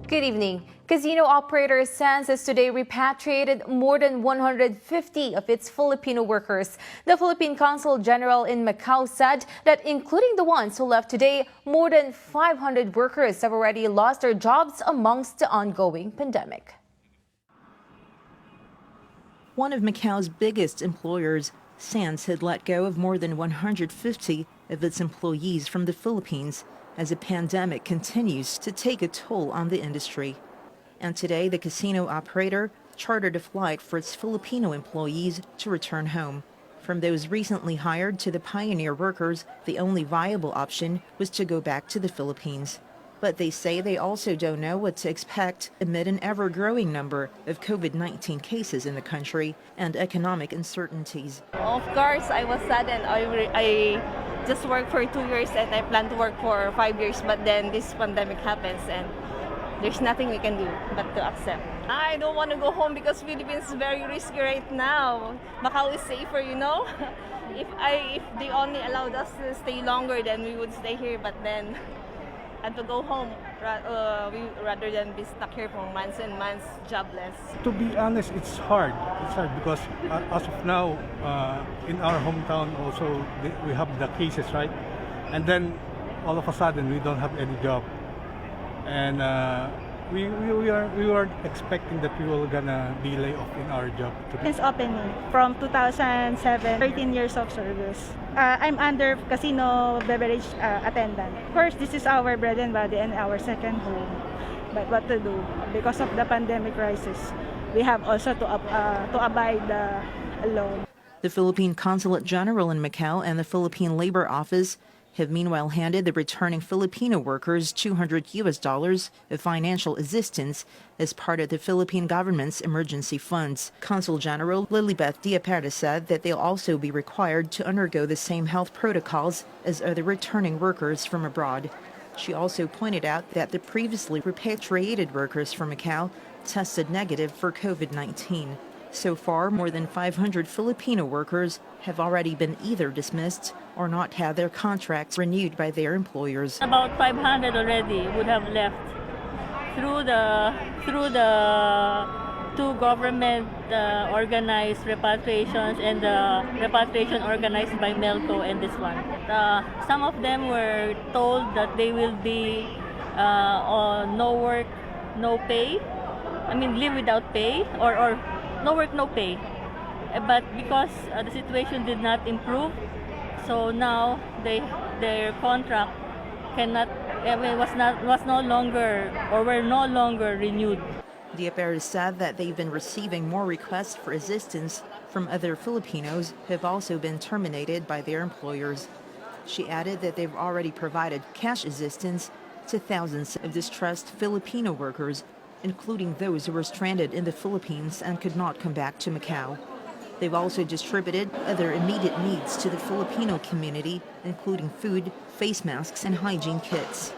Good evening. Casino operator Census today repatriated more than 150 of its Filipino workers. The Philippine Consul General in Macau said that including the ones who left today, more than 500 workers have already lost their jobs amongst the ongoing pandemic. One of Macau's biggest employers, SANS, had let go of more than 150 of its employees from the Philippines as the pandemic continues to take a toll on the industry. And today, the casino operator chartered a flight for its Filipino employees to return home. From those recently hired to the pioneer workers, the only viable option was to go back to the Philippines. But they say they also don't know what to expect amid an ever-growing number of COVID-19 cases in the country and economic uncertainties. Of course, I was sad, and I just worked for 2 years and I plan to work for 5 years, but then this pandemic happens and there's nothing we can do but to accept. I don't want to go home because Philippines is very risky right now. Macau is safer, you know. If they only allowed us to stay longer, then we would stay here, but then and to go home rather than be stuck here for months and months jobless. To be honest, it's hard. It's hard because as of now, in our hometown also we have the cases, right? And then all of a sudden we don't have any job, and we were expecting that we were gonna be laid off in our job. Since opening from 2007, 13 years of service. I'm under casino beverage attendant. Of course, this is our bread and butter and our second home. But what to do? Because of the pandemic crisis, we have also to abide the law. The Philippine Consulate General in Macau and the Philippine Labor Office have meanwhile handed the returning Filipino workers $200 of financial assistance as part of the Philippine government's emergency funds. Consul General Lilibeth Diapera said that they'll also be required to undergo the same health protocols as other returning workers from abroad. She also pointed out that the previously repatriated workers from Macau tested negative for COVID-19. So far, more than 500 Filipino workers have already been either dismissed or not had their contracts renewed by their employers. About 500 already would have left through the two government organized repatriations and the repatriation organized by Melco and this one. Some of them were told that they will be on no work, no pay. I mean, live without pay or no work, no pay. But because the situation did not improve, so now their contract was no longer or were no longer renewed. Diapera said that they've been receiving more requests for assistance from other Filipinos who have also been terminated by their employers. She added that they've already provided cash assistance to thousands of distressed Filipino workers, including those who were stranded in the Philippines and could not come back to Macau. They've also distributed other immediate needs to the Filipino community, including food, face masks, and hygiene kits.